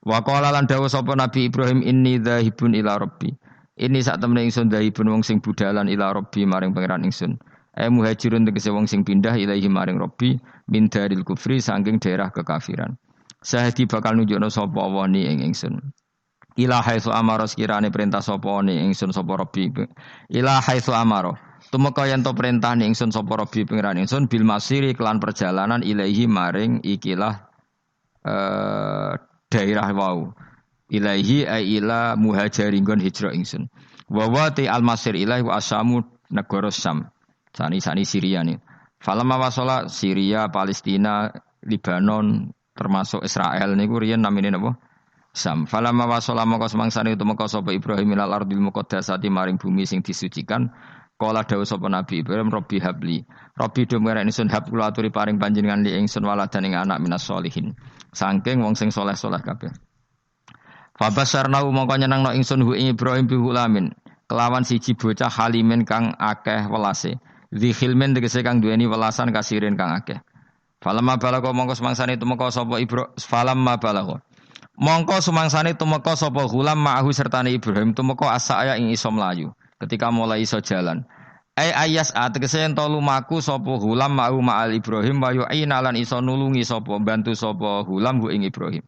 Wa qala lan dawuh sapa Nabi Ibrahim inni dzahibun ila rabbi. Ini sak temene ingsun dzahibun wong sing budalan ila rabbi maring pangeran ingsun. Muhajirun tegese wong sing pindah ilahi maring rabbi min daril kufri saking daerah kekafiran. Sahadi bakal nunjukno sapa Allah ni ing ingsun. Ila haitsu amara sekirane perintah sapa ni ingsun sapa rabbi. Ila haitsu amara. Tumeka yen to perintah ni ingsun sapa rabbi pangeran ingsun bil masiri kelan perjalanan ilahi maring ikilah daerah wau ilaihi ay ila muhajirin hijrah ingsun wa wati al masir ilahi wa asamu negara Syam sani Syria nih falamma wasala Syria Palestina Libanon termasuk Israel niku riyen namine napa Syam falamma wasala maka semangsane tumeka sapa Ibrahim ilal ardil muqaddasati maring bumi sing disucikan kala dawuh sapa Nabi Ibrahim Rabbi habli Rabbi do merek ingsun hab kula aturi paring panjenengan li ingsun waladan ing anak minas solihin saking wong sing saleh-saleh kabeh Fabasarna mongko nyenengno ingsun hu Ibrahim bi hulamin kelawan siji bocah halimin kang akeh welase dzihilmin tegese kang duweni welasan kasirin kang akeh falamma balaga mongko semangsane tumeka sapa Ibrahim falamma balaga mongko semangsane tumeka sapa hulam ma'ahu sertane Ibrahim tumeka asaya ing iso mlayu ketika mulai iso jalan ayas tegese ento lumaku sapa hulam ma'ahu ma'al Ibrahim wa yu'ina lan iso nulungi sapa bantu sapa hulam hu ing Ibrahim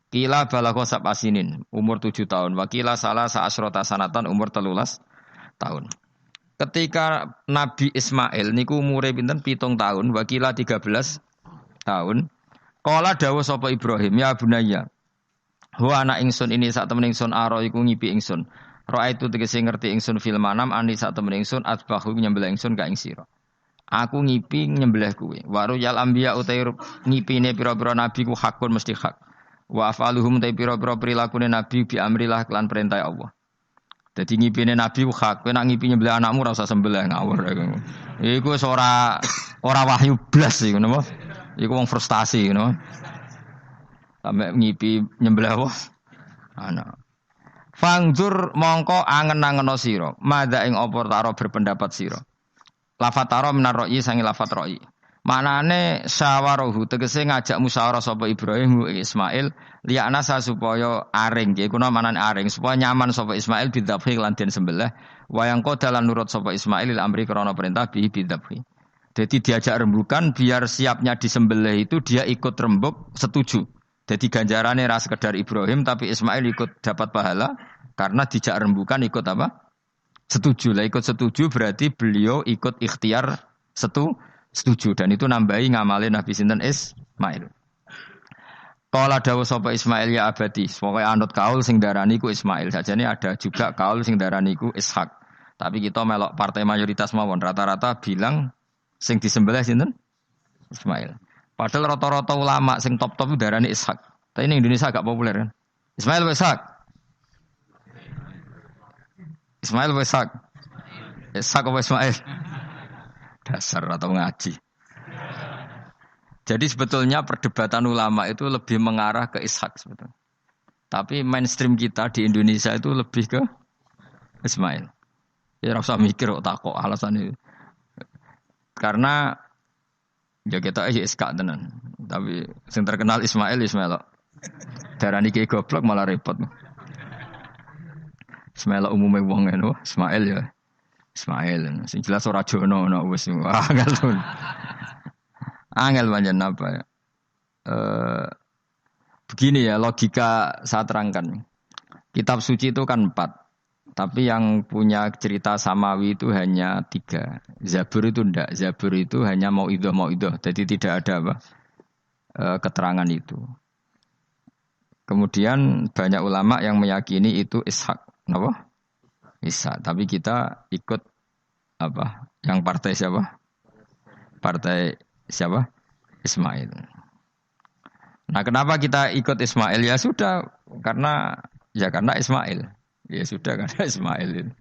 Kila balagha sab'asinin umur 7 tahun. Wakila salah sa'asrota sanatan umur 13 tahun. Ketika Nabi Ismail niku umure pinten 7 tahun, wakila 13 tahun. Kala dawuh sapa Ibrahim, ya bunayya. Ho anak ingsun ini sak temen ingsun aro iku ngipi ingsun. Roa itu tegese ngerti ingsun fil manam ani sak temen ingsun atbahu nyembelih ingsun ka ing sira. Aku ngipi nyembelih kuwe. Waru yal anbiya utai ngipine pira-pira nabi ku hakun mesti hak. Wa afaluhum ta pira-pira prilakune nabi bi amrillah kelan perintah Allah. Dadi ngipine nabi ku hak, kowe nak ngipi nyembelih anakmu ora usah sembelih ngawur. Iku wis ora wahyu blas iku napa? Iku wong frustasi ngono. Sampai ngipi nyembelih apa? Anak. Fangdur mongko angen-angeno sira, madha ing apa taro berpendapat sira. Lafat taro minar ra'i sangi lafat ra'i. Manane syawaruhu tegese ngajak musyawarah sapa Ibrahim Ismail liyana supaya aring nggih kuna manane aring supaya nyaman sapa Ismail bidzabhi lan den sembelih wayang kodalan nurut sapa Ismail il amri krana perintah bi bidzabhi. Jadi diajak rembukan biar siapnya disembelih itu dia ikut rembuk setuju. Jadi ganjarannya ras sekedar Ibrahim tapi Ismail ikut dapat pahala karena dijak rembukan ikut apa? Setuju. Lah ikut setuju berarti beliau ikut ikhtiar setuju dan itu nambahi ngamalin Nabi sinten Ismail. Kala dawuh sapa Ismail ya abadi, pokoke anut kaul sing darani ku Ismail. Sajane ada juga kaul sing darani ku Ishak. Tapi kita melok partai mayoritas mawon rata-rata bilang sing disembelih sinten? Ismail. Padahal rata-rata ulama sing top-top darani Ishak. Tapi ini Indonesia agak populer kan. Ismail wa Ishak. Ismail wa Ishak. Ishak apa Ismail? Dasar atau ngaji. Jadi sebetulnya perdebatan ulama itu lebih mengarah ke Ishak sebetulnya. Tapi mainstream kita di Indonesia itu lebih ke Ismail. Ya ora usah mikir kok takok alasan itu. Karena ya kita Ishak tenan. Tapi sing terkenal Ismail. Darani ki goblok malah repot. Ismail umumnya wong ngono, Ismail ya. Ismail, sing jelas ora jono ana wis angel. Angel pancen apa ya? Begini ya logika saya terangkan. Kitab suci itu kan 4. Tapi yang punya cerita samawi itu hanya 3. Zabur itu ndak. Zabur itu hanya mauidhah. Jadi tidak ada apa? Keterangan itu. Kemudian banyak ulama yang meyakini itu Ishak. Kenapa? Ishak. Tapi kita ikut apa? Yang partai siapa? Partai siapa? Ismail. Nah, kenapa kita ikut Ismail? Ya sudah, karena Ismail. Ya sudah karena Ismail.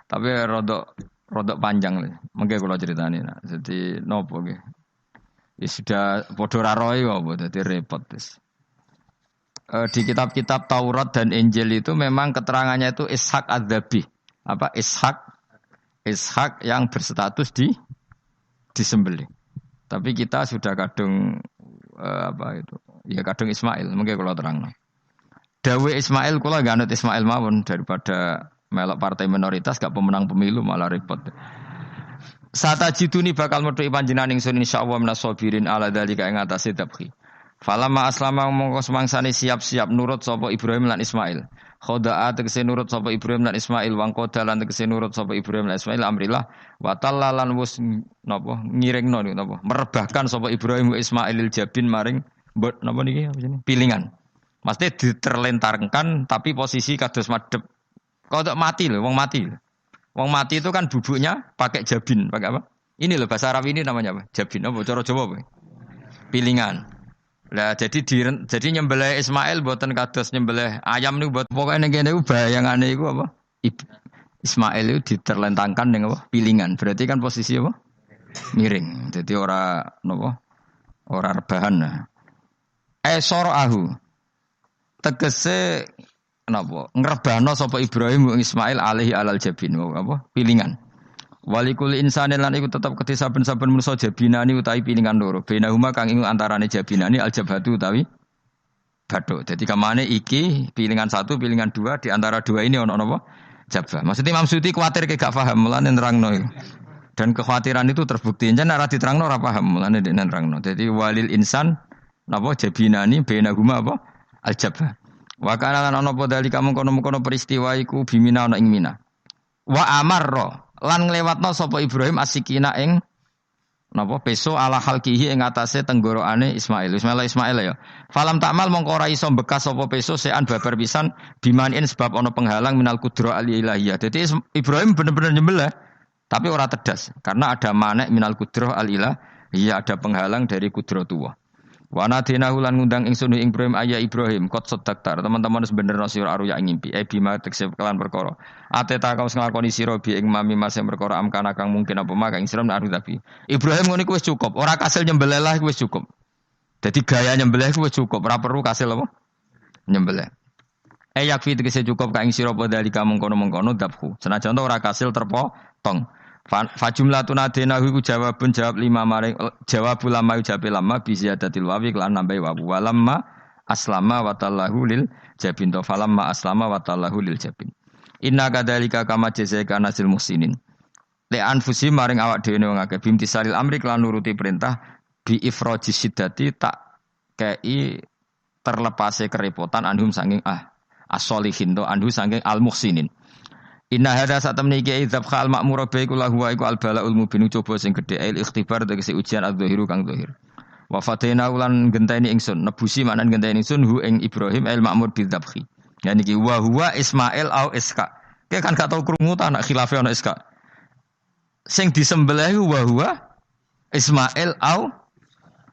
Tapi rodok panjang. Mengke kula critani. Nah, jadi nopo nggih. Ya sudah padha ra roe apa dadi repot wis. Di kitab-kitab Taurat dan Injil itu memang keterangannya itu Ishak Adzabi. Apa Ishak yang berstatus disembelih. Tapi kita sudah kadung apa itu? Ya kadung Ismail, mungkin kalau terang. Dawe Ismail kula gak anut Ismail mawon daripada melok partai minoritas gak pemenang pemilu malah repot. Satajiduni bakal metuhi panjenengan ingsun insyaallah minasabirin ala dzalika ing atase tabkhi. Falamma aslama mongko semangsane siap-siap nurut sapa Ibrahim lan Ismail. Khoda'a tegese nurut sapa Ibrahim lan Ismail wangkoda lan tegese nurut sapa Ibrahim lan Ismail amrillah wa tallalan wis napa ngiringno niku napa merebahkan sapa Ibrahim wa Ismailil jabin maring napa niki apa jenenge pilingan. Maksudnya diterlentarkan tapi posisi kados madhep. Kodok mati loh, wong mati. Wong mati itu kan bubuknya pakai jabin, pakai apa? Ini loh bahasa Arab ini namanya apa? Jabin apa? Cara Jawa apa? Pilingan. Lah jadi nyembelih Ismail mboten kados nyembelih ayam niku buat pokoke ning kene bayangane iku apa? Ismail itu diterlentangkan ning apa? Pilingan. Berarti kan posisi apa? Miring. Jadi ora napa? Ora rebahan. Soroahu. Tegese napa? Ngrebano sapa Ibrahim Ismail alaihi alal jabin apa? Pilingan. Walikul insane lan iku tetep kedhe saben-saben manusa jabinani utawi pilingan loro. Bainahuma kang ing antarane jabinani aljabhatu utawi bathuk. Dadi kamane iki pilingan satu, pilingan dua di antara dua ini ono napa? Jabah. Maksudnya Imam Suyuti kuwatir gak paham mulane nerangno. Dan kekhawatiran itu terbukti. Jan ora diterangno ora paham mulane dene nerangno. Dadi walil insan napa jabinani bainahuma apa? Aljabah. Wa kana lan ana padha kamu kono-kono peristiwa iku bimina ana ing Mina. Wa amarra lan nglewatno sapa Ibrahim asikina ing napa peso ala halqihi ing atase tenggorokane Ismail ya. Falam takmal mongko ora iso bekas sapa peso sean babar pisan bimanin sebab ana penghalang minal kudra al ilahiyah. Dadi Ibrahim bener-bener nyembelih tapi ora tedas karena ada manek minal kudra al ilahiyah, ada penghalang dari kudratullah. Wa nadinahu lan ngundang ingsun ing Ibrahim ayya Ibrahim qad saddaqtar teman-teman wis bener sira aruya ing ngimpi bima tekse kelan perkara ateta kaos nglakoni sira bi ing mami mas perkara amkana kang mungkin apa mak ing sira aru tapi Ibrahim ngono iku wis cukup ora kasil nyembelih lah iku wis cukup dadi gaya nyembelih iku wis cukup ora perlu kasil apa nyembelih yakfi tekse cukup ka ing sira padha dalika mengkono-mengkono dabhu senajan ora kasil terpotong Fajumlatun adenahu iku jawab lima maring jawab ulama ucape lama bi ziyadatil wawi lan nambahi wawu walamma aslama wa tallahu lil jabin to falamma aslama wa tallahu lil jabin inna kadzalika kama jazaika nasil muhsinin li anfusi maring awak dhewe wong akeh bimtisalil amri lan nuruti perintah bi ifraji siddati tak kei terlepase kerepotan anhum saking as-solihin to anhu saking al muhsinin. Inna hada sak temne iki idzab khal ma'mur bi kula huwa iku al balaul mubin coba sing gedhe il ikhtibar tegese ujian adzahiru kang zahir. Wa fatena ulan genteni ingsun nebusi manan genteni ingsun hu ing Ibrahim al ma'mur bi dzabhi. Ya niki wa huwa Ismail au Iska. Ki kan gak tau krungu ta anak khilafe ana Iska. Sing disembelih wa huwa Ismail au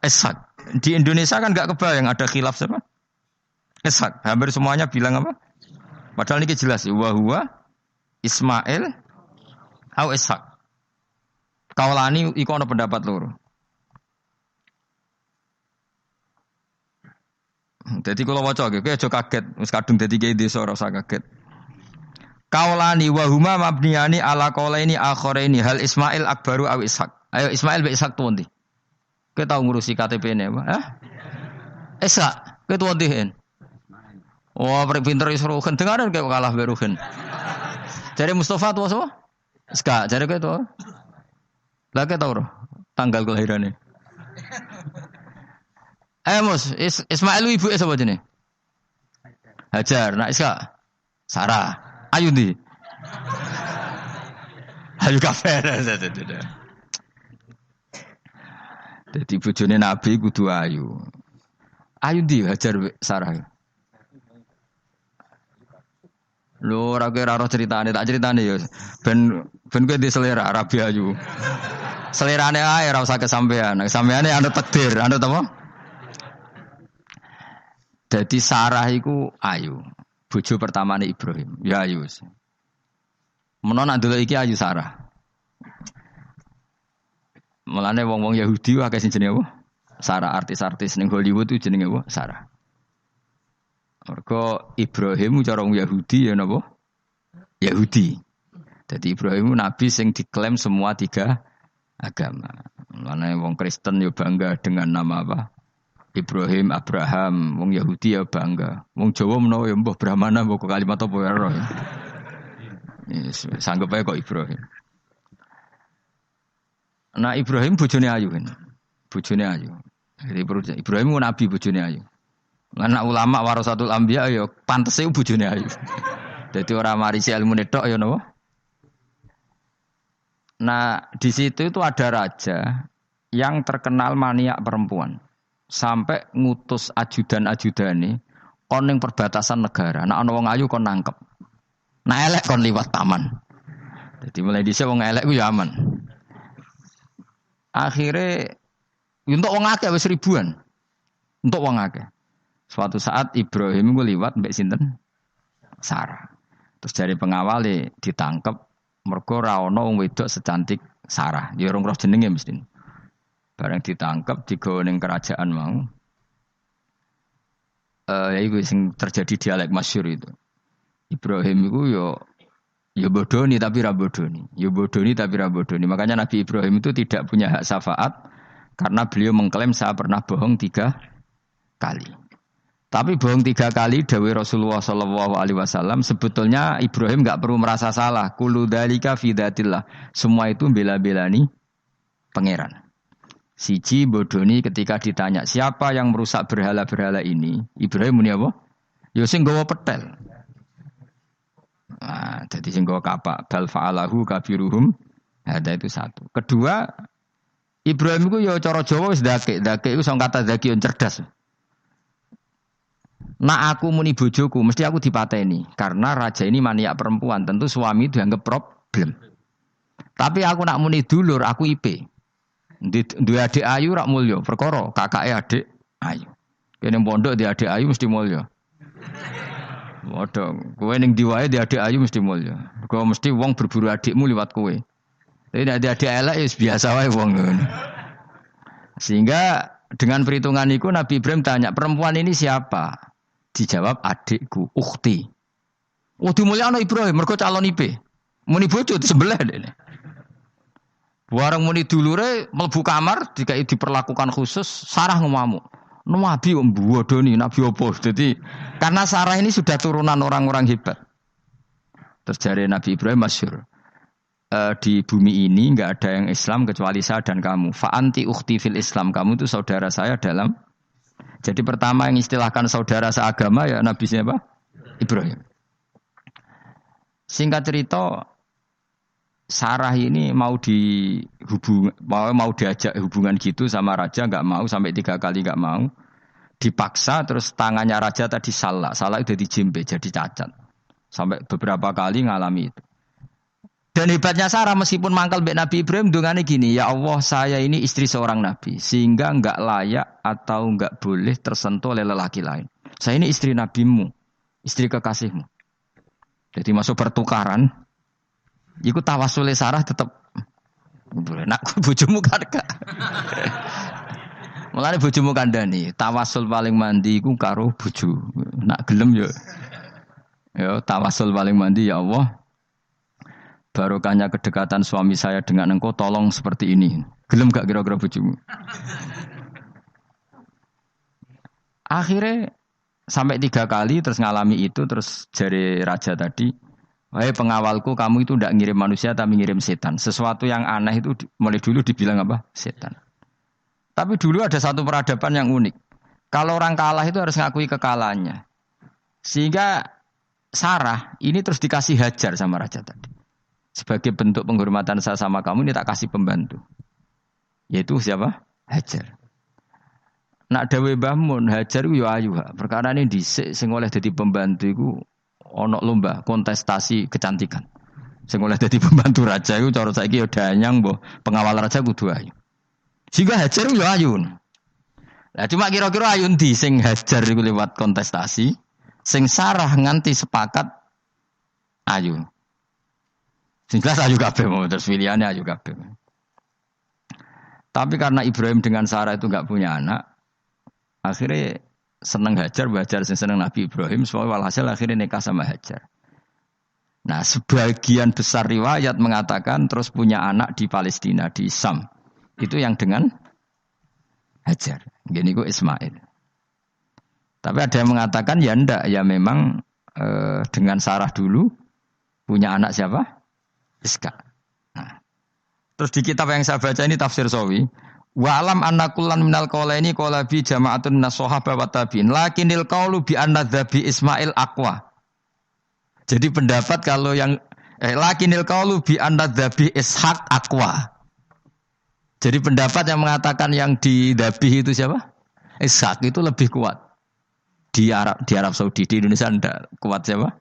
Ishak. Di Indonesia kan gak kebayang ada khilaf siapa? Ishak. Hampir semuanya bilang apa? Padahal niki jelas wa huwa Ismail au Ishak. Kaulani iku ana pendapat loro. Dadi kula waca iki aja kaget, wis kadung dadi kiai desa ora usah kaget. Kaulani wa huma mabniyani ala qaulaini akharaini hal Ismail akbaru au Ishak. Ayo Ismail be Ishak tuh ndi? Kowe tau ngurusi KTP-ne apa? Ishak, kowe tuh ndi hen? Oh, pinter iso ruhen dengaran kowe kalah be ruhen. Jare Mustafa tuwa sapa? Ska, jare kowe tuwa. Lah kowe tau ora tanggal kelahirane? Mus, Ismail ibu sapa jenenge? Hajar, nak Iska. Sarah. Ayu ndi? Ayu kafe. Dadi bojone Nabi kudu ayu. Ayu ndi Hajar Sarah? Lho ora kira roh ceritane, tak ceritane ya. Ben kowe di selera Rabi ayu. Selerane ae ora usah kesampean. Sampeane anu takdir, anu apa? Dadi Sarah iku ayu. Bojo pertamane Ibrahim. Ya ayu. Menawa nak ndelok iki ayu Sarah. Mulane wong-wong Yahudi akeh sing jenenge apa? Sarah, artis-artis ning Hollywood itu jenenge apa? Sarah. Mergo Ibrahim cara wong Yahudi ya napa? Yahudi. Jadi Ibrahim nabi sing diklaim semua tiga agama. Mulane wong Kristen yo bangga dengan nama apa? Ibrahim, Abraham, wong Yahudi ya bangga. Wong Jawa menawa ya mbah Brahmana mbah kalimat apa ya ora. Yes, sanggup ae kok Ibrahim. Nah Ibrahim bojone ayu kan. Bojone ayu. Jadi Ibrahim ku nabi bojone ayu. Lan ulama warasatul anbiya ya pantese bojone ayu. Dadi ora marisi ilmu tok ya napa? Nah, di situ itu ada raja yang terkenal maniak perempuan. Sampai ngutus ajudan-ajudane kon ning perbatasan negara. Nek ana wong ayu kon nangkep. Nek elek kon liwat taman. Jadi mulai dhisik wong elek ku ya aman. Akhire untuk wong akeh wis ribuan. Untuk wong akeh. Suatu saat Ibrahim ku liwat mbek sinten? Sarah. Terus dari pengawale ditangkep mergo ora ana wong wedok secantik Sarah. Ya ora roh jenenge mesti. Bareng ditangkep digawa ning kerajaan mau. Ya iku sing terjadi dialek masyhur itu. Ibrahim iku ya bodoni tapi ra bodoni. Ya bodoni tapi ra bodoni. Makanya Nabi Ibrahim itu tidak punya hak syafaat karena beliau mengklaim saya pernah bohong 3 kali. Tapi bohong 3 kali dawuh Rasulullah sallallahu alaihi wasallam sebetulnya Ibrahim enggak perlu merasa salah. Kullu dzalika fi dzatillah. Semua itu bela-belani pangeran. Siji bodoni ketika ditanya siapa yang merusak berhala-berhala ini, Ibrahim muni apa? Ya sing nggawa petel. Nah, jadi sing nggawa kapak bal fa'alahu kabiruhum. Ada itu satu. Kedua, Ibrahim itu ya cara Jawa wis dakek. Dakek itu sing kata zakiun cerdas. Nah aku muni bojoku mesti aku dipateni karena raja ini maniak perempuan, tentu suami dianggap problem. Tapi aku nak muni dulur aku IP. Duwe adik ayu rak mulya, perkara kakake adik ayu. Kene pondok di adik ayu mesti mulya. Waduh, kowe ning diwae di adik ayu mesti mulya. Kowe mesti wong berburu adikmu liwat kowe. Tapi nek di adik elek ya biasa wae wong ngono. Sehingga dengan perhitungan itu Nabi Ibrahim tanya, perempuan ini siapa? Dijawab adikku, ukhti. Oh dimulyakno Ibrahim, mergo calon IP. Muni bojo sebelah dene. Warang muni dulure mlebu kamar dikai diperlakukan khusus, Sarah ngamuk. Nabi mbodoni, nabi opo. Jadi karena Sarah ini sudah turunan orang-orang hebat. Terus jare Nabi Ibrahim masyhur. Di bumi ini enggak ada yang Islam kecuali saya dan kamu. Fa anti ukhti fil Islam. Kamu itu saudara saya dalam. Jadi pertama yang istilahkan saudara seagama ya Nabi siapa? Ibrahim. Singkat cerita Sarah ini mau diajak hubungan gitu sama raja enggak mau sampai 3 kali enggak mau. Dipaksa terus tangannya raja tadi salah itu dijimpe jadi cacat. Sampai beberapa kali ngalami itu. Dan hebatnya Sarah meskipun mangkal mbek Nabi Ibrahim dongane gini, ya Allah saya ini istri seorang nabi sehingga enggak layak atau enggak boleh tersentuh oleh lelaki lain. Saya ini istri nabimu, istri kekasihmu. Jadi masuk pertukaran. Iku tawasule Sarah tetap nak bojomu kan gak. Mulane bojomu kandhani, tawasul paling mandi iku karo bojo. Nak gelem yo. Yo tawasul paling mandi ya Allah. Barokahnya kedekatan suami saya dengan engkau tolong seperti ini. Gelem gak kira-kira bojomu? Akhirnya sampai 3 kali terus ngalami itu terus jari raja tadi, wahai pengawalku kamu itu tidak ngirim manusia tapi ngirim setan. Sesuatu yang aneh itu mulai dulu dibilang apa? Setan. Tapi dulu ada satu peradaban yang unik. Kalau orang kalah itu harus ngakui kekalahannya. Sehingga Sarah ini terus dikasih Hajar sama raja tadi. Sebagai bentuk penghormatan saya sama kamu ini tak kasih pembantu. Yaitu siapa? Hajar. Nak dawe Mbah Mun Hajar ku yo ayu ha. Perkara ini dhisik sing oleh dadi pembantu iku ana lomba kontestasi kecantikan. Sing oleh dadi pembantu raja iku cara saiki yo danyang mbah pengawal raja kudu ayu. Sehingga Hajar yo ayu. Lah cuma kira-kira ayu ndi sing Hajar iku lewat kontestasi, sing Sarah nganti sepakat ayu. Sing jelas ayu kabeh mau terus pilihannya ayu kabeh. Tapi karena Ibrahim dengan Sarah itu enggak punya anak, akhirnya seneng Hajar sing seneng Nabi Ibrahim, soalnya walhasil akhirnya nikah sama Hajar. Nah, sebagian besar riwayat mengatakan terus punya anak di Palestina, di Sam. Itu yang dengan Hajar. Gini ku Ismail. Tapi ada yang mengatakan ya ndak, ya memang dengan Sarah dulu punya anak siapa? Iska. Nah, terus di kitab yang saya baca ini tafsir Sawi, wa alam anna kullan minal qaulaini qala bi jama'atun minas sahabah wa tabi'in lakinnil qaulu bi anna dzabi Ismail aqwa. Jadi pendapat kalau yang lakinnil qaulu bi anna dzabi Ishaq aqwa. Jadi pendapat yang mengatakan yang didabih itu siapa? Ishaq itu lebih kuat. Di Arab Saudi, di Indonesia tidak kuat siapa?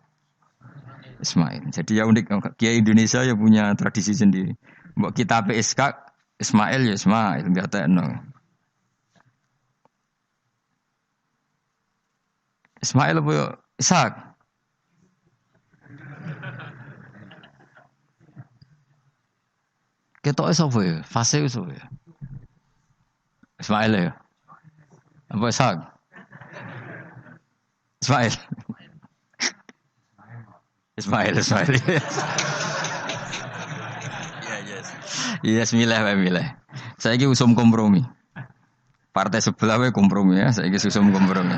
Ismail. Jadi ya unik, Kiai Indonesia ya punya tradisi sendiri. Mbok kita Ishaq, Ismail ya Ismail, enggak tahu. Ismail apa Ishaq? Ketok sapa ya? Fase sapa ya? Ismail ya. Apa Ishaq? Ismail. Ismail. Yes, milih. Saya ini usum kompromi. Partai sebelah we kompromi ya. Saya ini usum kompromi.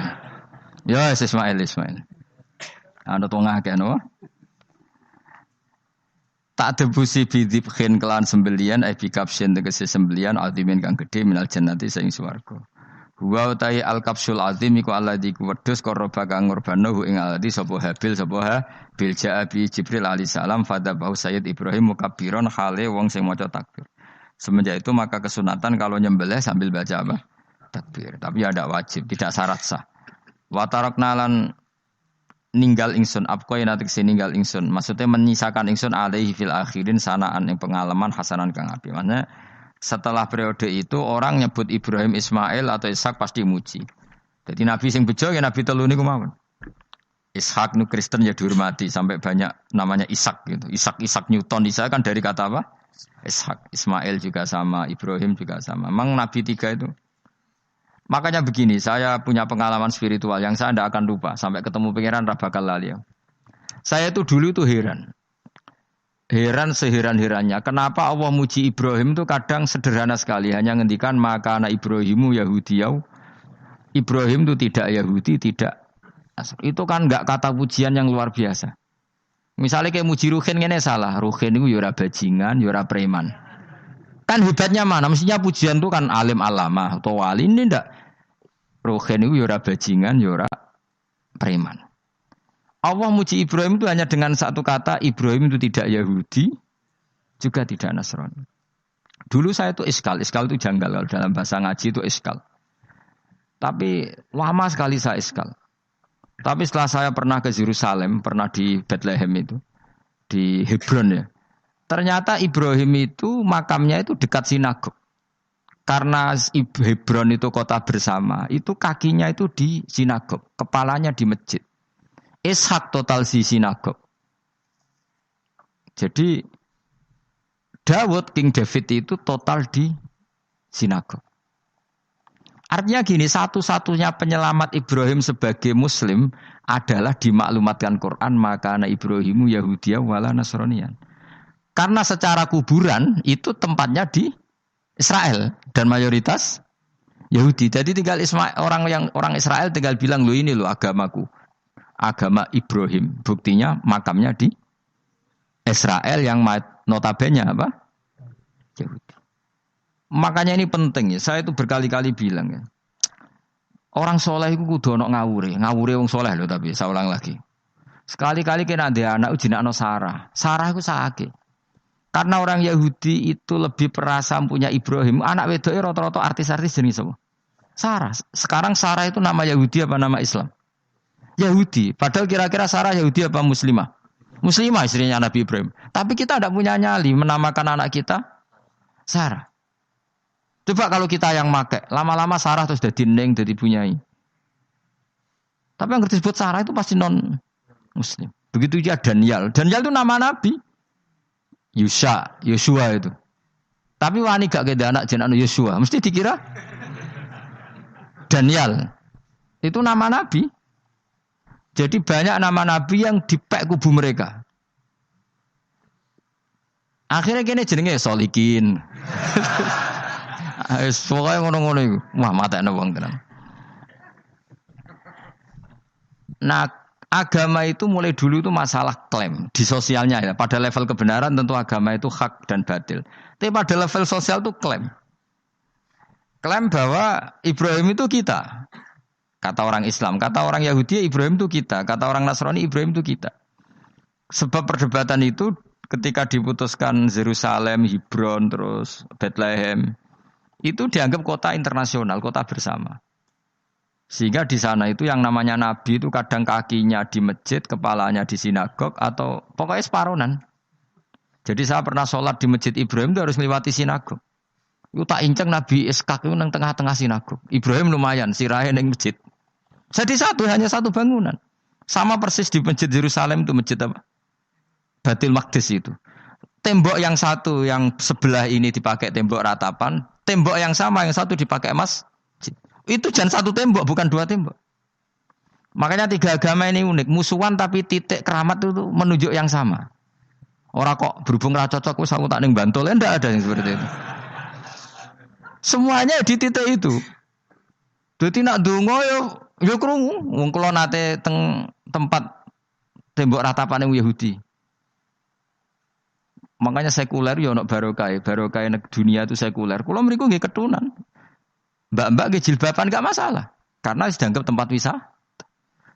Ya, Ismail. Anda tengah kan, no? Tak debusi bidibkhin kelan sembelian bikapsin tegese sembelian altimin kang gede minal jannati saing swarga. Wa utai al kapsul azim iku alladzi kuwedhus qaraba kang ngurbanahu ing alladzi sapa Habil jaa bi Jibril alaihi salam fadabahu Sayyid Ibrahim mukabbiron hale wong sing maca takbir. Semenjak itu maka kesunatan kalau nyembelih sambil baca apa? Takbir. Tapi ya tidak wajib, tidak syarat sah. Wa tarakna lan ninggal ingsun apko yen atik ninggal ingsun maksudnya menyisakan ingsun alaihi fil akhirin sanaan ing pengalaman hasanan kang apik. Maksudnya setelah periode itu orang nyebut Ibrahim Ismail atau Ishak pasti muji. Jadi nabi sing bejo ya nabi telu niku mawon. Ishak nu Kristen ya dihormati sampai banyak namanya Ishak gitu. Ishak Newton Ishak kan dari kata apa? Ishak. Ismail juga sama, Ibrahim juga sama. Memang nabi tiga itu. Makanya begini, saya punya pengalaman spiritual yang saya tidak akan lupa. Sampai ketemu pangeran Rabakal lali. Saya itu dulu itu heran. Heran seheran-herannya. Kenapa Allah muji Ibrahim itu kadang sederhana sekali. Hanya ngendikan maka anak Ibrahimu Yahudiyau. Ibrahim itu tidak Yahudi, tidak. Itu kan enggak kata pujian yang luar biasa. Misalnya kayak muji Ruhin ini salah. Ruhin itu yura bajingan, yura preman. Kan hebatnya mana? Mestinya pujian itu kan alim alama atau wali. Ini enggak. Ruhin itu yura bajingan, yura preman. Allah muji Ibrahim itu hanya dengan satu kata. Ibrahim itu tidak Yahudi, juga tidak Nasrani. Dulu saya itu iskal itu janggal. Kalau dalam bahasa ngaji itu iskal. Tapi lama sekali saya iskal. Tapi setelah saya pernah ke Yerusalem, pernah di Bethlehem itu, di Hebron ya. Ternyata Ibrahim itu makamnya itu dekat sinagog. Karena Hebron itu kota bersama, itu kakinya itu di sinagog, kepalanya di masjid. Ishak total di sinagog. Jadi King David itu total di sinagog. Artinya gini, satu-satunya penyelamat Ibrahim sebagai Muslim adalah dimaklumatkan Quran maka anak Ibrahimu Yahudiyah wala Nasraniyan. Karena secara kuburan itu tempatnya di Israel dan mayoritas Yahudi. Jadi tinggal orang Israel tinggal bilang lo ini lo agamaku, agama Ibrahim. Buktinya makamnya di Israel yang notabene apa? Yahudi. Makanya ini penting ya. Saya itu berkali-kali bilang ya. Orang soleh itu kudu ono ngawure wong soleh loh tapi saya ulang lagi. Sekali-kali kena ada anak ujinakno Sarah. Sarah itu sakit. Karena orang Yahudi itu lebih perasa punya Ibrahim. Anak wedoknya rata-rata artis-artis jenis semua. Sarah. Sekarang Sarah itu nama Yahudi apa nama Islam? Yahudi. Padahal kira-kira Sarah Yahudi apa Muslimah? Muslimah istrinya Nabi Ibrahim. Tapi kita tidak punya nyali menamakan anak kita Sarah. Coba kalau kita yang make, lama-lama Sarah terus jadi neng, jadi punyai. Tapi yang disebut Sarah itu pasti non-Muslim. Begitu juga Daniel. Daniel itu nama Nabi. Yosua itu. Tapi wani gak keda anak jeneng Yosua, mesti dikira Daniel. Itu nama nabi. Jadi banyak nama nabi yang dipek kubu mereka. Akhirnya kene jenenge Solikin. Pokoke ngono-ngono iku. Wah, matekno wong tenan. Nah, agama itu mulai dulu itu masalah klaim di sosialnya ya. Pada level kebenaran tentu agama itu hak dan batil. Tapi pada level sosial itu klaim. Klaim bahwa Ibrahim itu kita. Kata orang Islam, kata orang Yahudi Ibrahim itu kita, kata orang Nasrani Ibrahim itu kita. Sebab perdebatan itu ketika diputuskan Yerusalem, Hebron, terus Bethlehem, itu dianggap kota internasional, kota bersama. Sehingga di sana itu yang namanya Nabi itu kadang kakinya di masjid, kepalanya di sinagog, atau pokoknya separonan. Jadi saya pernah sholat di masjid Ibrahim itu harus melewati sinagog. Itu tak inceng Nabi Ishak itu nang tengah-tengah sinagog. Ibrahim lumayan, sirahe ning masjid. Jadi hanya satu bangunan. Sama persis di masjid Yerusalem itu masjid apa? Baitul Maqdis itu. Tembok yang satu yang sebelah ini dipakai tembok ratapan, tembok yang sama yang satu dipakai masjid. Itu jangan satu tembok, bukan dua tembok. Makanya tiga agama ini unik, musuhan tapi titik keramat itu menunjuk yang sama. Orang kok berhubung ra cocok wis aku tak ning Bantul, enggak ada yang seperti itu. Semuanya di titik itu. Dadi nak ndonga yo krungu wong kula nate teng tempat tembok ratapane Yahudi. Makanya sekuler yo ono barokah dunia itu sekuler. Kula mriku nggih ketunan. Mbak-mbak nggih jilbaban enggak masalah karena dianggap tempat wisata.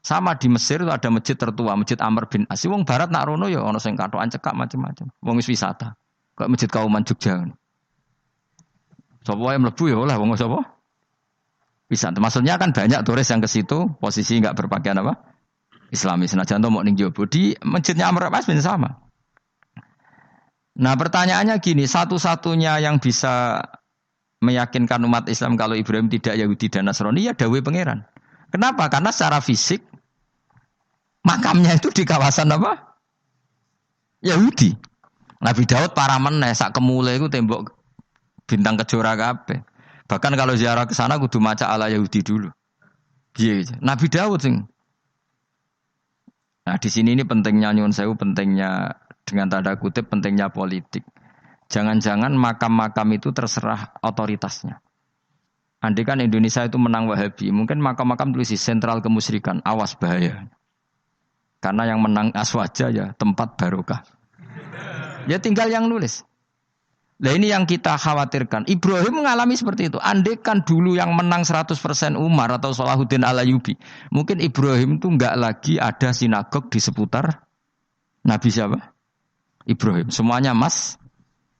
Sama di Mesir itu ada masjid tertua, Masjid Amr bin As. Wong barat nak rono ya ono sing katokan cekak macam-macam. Wong wis wisata. Kok Masjid Kauman Jogja. Sapa wae mlebu ya oleh wong sapa? Wisata. Maksudnya kan banyak turis yang ke situ posisi enggak berpakaian apa? Islamis. Senajan to mok ning jowo di Masjidnya Amr bin As bin sama. Nah, pertanyaannya gini, satu-satunya yang bisa meyakinkan umat Islam kalau Ibrahim tidak Yahudi dan Nasrani ya dawuh pangeran. Kenapa? Karena secara fisik makamnya itu di kawasan apa? Yahudi. Nabi Daud para meneh sak kemule iku tembok bintang kejora kabeh. Bahkan kalau ziarah ke sana kudu maca ala Yahudi dulu. Piye Nabi Daud sing. Nah, di sini ini pentingnya nyuwun sewu, pentingnya dengan tanda kutip pentingnya politik. Jangan-jangan makam-makam itu terserah otoritasnya. Andai kan Indonesia itu menang Wahabi, mungkin makam-makam tulis sentral kemusyrikan, awas bahaya. Karena yang menang Aswaja ya tempat barokah. Ya tinggal yang nulis. Nah ini yang kita khawatirkan. Ibrahim mengalami seperti itu. Andai kan dulu yang menang 100% Umar atau Salahuddin Al-Ayyubi, mungkin Ibrahim itu enggak lagi ada sinagog di seputar Nabi siapa? Ibrahim. Semuanya mas.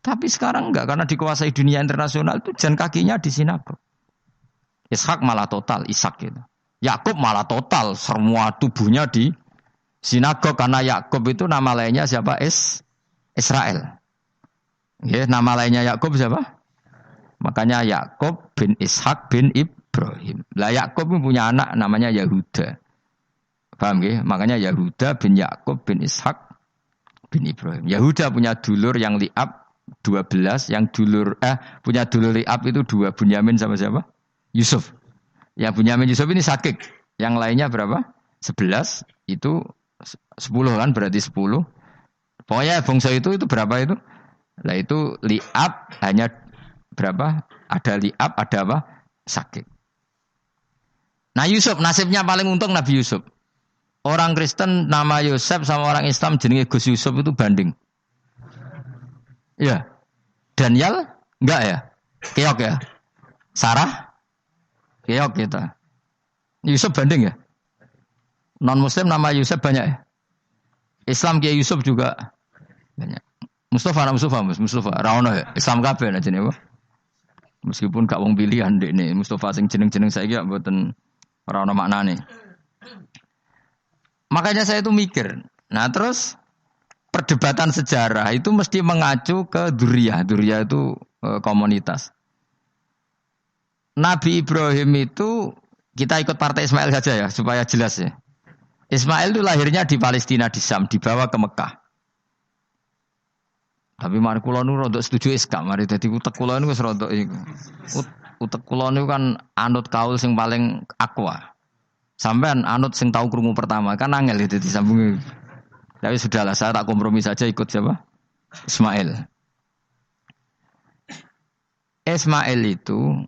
Tapi sekarang enggak, karena dikuasai dunia internasional itu jalan kakinya di sinagog. Ishak malah total, Ishak gitu. Yakub malah total, semua tubuhnya di sinagog karena Yakub itu nama lainnya siapa? Israel. Ya, nama lainnya Yakub siapa? Makanya Yakub bin Ishak bin Ibrahim. Lah Yakub punya anak namanya Yahuda. Paham nggih? Makanya Yahuda bin Yakub bin Ishak bin Ibrahim. Yahuda punya dulur yang li'ab 12, yang dulur punya dulur li'ab itu 2, Bunyamin sama siapa? Yusuf. Yang Bunyamin Yusuf ini sakit. Yang lainnya berapa? 11, itu 10 kan berarti 10. Pokoknya bangsa itu berapa itu? Lah itu li'ab hanya berapa? Ada li'ab, ada apa? Sakit. Nah Yusuf nasibnya paling untung Nabi Yusuf. Orang Kristen nama Yusuf sama orang Islam jenenge Gus Yusuf itu banding. Ya. Daniel enggak ya? Keok ya? Sarah? Keok kita. Yusuf banding ya? Non Muslim nama Yusuf banyak ya? Islam Kiai Yusuf juga banyak. Mustafa Raono ya? Islam kabeh aja nih, meskipun gak wong pilihan dek nih. Mustafa sing jeneng-jeneng saya gak mboten ora ono maknane. Makanya saya itu mikir. Nah terus perdebatan sejarah itu mesti mengacu ke Duriyah. Duriyah itu komunitas. Nabi Ibrahim itu kita ikut partai Ismail saja ya supaya jelas ya. Ismail itu lahirnya di Palestina di Syam, dibawa ke Mekah. Tapi mari kula nu rodok setuju iskam, mari dadi utek kula niku wis rodok iku. Utek kula niku kan anut kaul sing paling akwa. Sampean anut sing tahu krungu pertama, kan angel itu disambungi. Tapi sudahlah, saya tak kompromi saja ikut siapa? Ismail. Ismail itu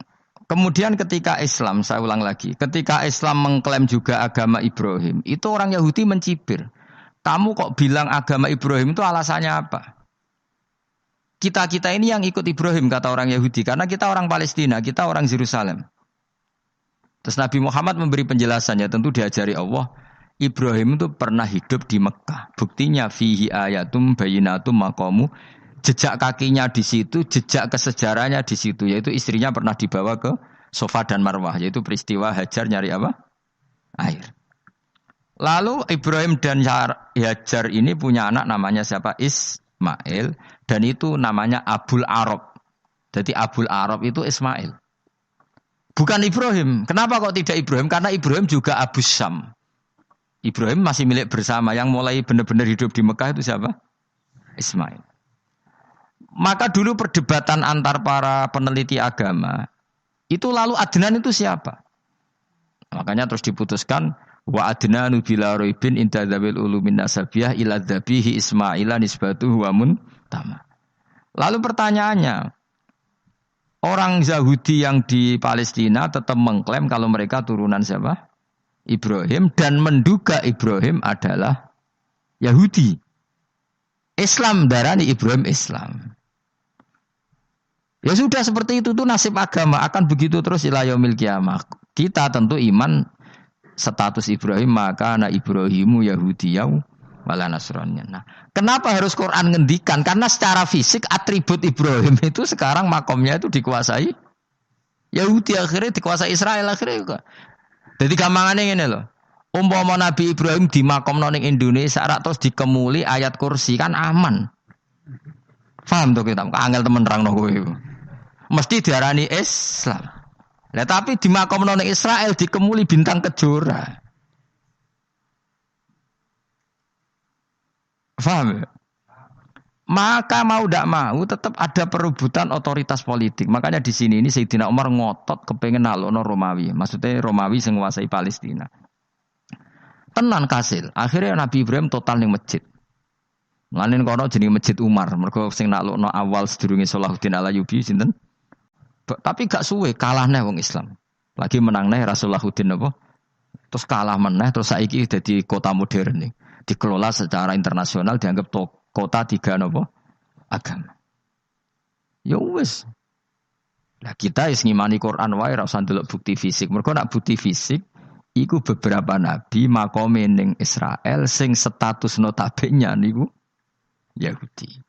Kemudian ketika Islam, saya ulang lagi, ketika Islam mengklaim juga agama Ibrahim, itu orang Yahudi mencibir. Kamu kok bilang agama Ibrahim itu alasannya apa? Kita ini yang ikut Ibrahim, kata orang Yahudi, karena kita orang Palestina, kita orang Yerusalem. Terus Nabi Muhammad memberi penjelasannya, tentu diajari Allah, Ibrahim itu pernah hidup di Mekah. Buktinya fihi ayatum bayinatum maqamu, jejak kakinya di situ, jejak kesejarahnya di situ, yaitu istrinya pernah dibawa ke Safa dan Marwah, yaitu peristiwa Hajar nyari apa? Air. Lalu Ibrahim dan Hajar ini punya anak namanya siapa? Ismail, dan itu namanya Abul Arab. Jadi Abul Arab itu Ismail. Bukan Ibrahim. Kenapa kok tidak Ibrahim? Karena Ibrahim juga Abu Syam. Ibrahim masih milik bersama. Yang mulai benar-benar hidup di Mekah itu siapa? Ismail. Maka dulu perdebatan antar para peneliti agama, itu lalu Adnan itu siapa? Makanya terus diputuskan, wa adnanu bila roibin inda dzawil ulumin nasabiyah ila dzabihi Ismaila nisbatuhu wa muntama. Lalu pertanyaannya, orang Yahudi yang di Palestina tetap mengklaim kalau mereka turunan siapa? Ibrahim, dan menduga Ibrahim adalah Yahudi. Islam darani Ibrahim Islam. Ya sudah seperti itu tuh nasib agama, akan begitu terus ila yaumil qiyamah. Kita tentu iman status Ibrahim, maka anak Ibrahimu Yahudiyah wala Nasraniyah. Nah, kenapa harus Quran ngendikan? Karena secara fisik atribut Ibrahim itu sekarang makomnya itu dikuasai Yahudi, akhirnya dikuasai Israel akhirnya juga. Jadi gampangannya ini loh. Umpama Nabi Ibrahim di makom ning Indonesia terus dikemuli ayat kursi kan aman. Paham tuh kita? Angel temen rangno kowe. Mesti diarani Islam. Lah tapi di makom ning Israel dikemuli bintang kejora. Paham ya? Maka mau tidak mau tetap ada perebutan otoritas politik. Makanya di sini ini Sayyidina Umar ngotot kepengen nalokno Romawi. Maksudnya Romawi sing nguasai Palestina. Tenan kasil. Akhirnya Nabi Ibrahim total ning masjid. Lanin kono jenenge Masjid Umar. Mergo sing naklukno awal sedurunge Salahuddin Alayubi sinten? Tapi gak suwe kalah neh wong Islam. Lagi menang neh Rasulullahuddin apa? Terus kalah meneh terus saiki dadi kota modern nih. Dikelola secara internasional dianggap kota tiga napa? Agama. Ya wis. Lah kita wis ngimani Quran wae ora usah ndelok bukti fisik. Mergo nek bukti fisik iku beberapa nabi makome ning Israel sing status notabene niku Yahudi.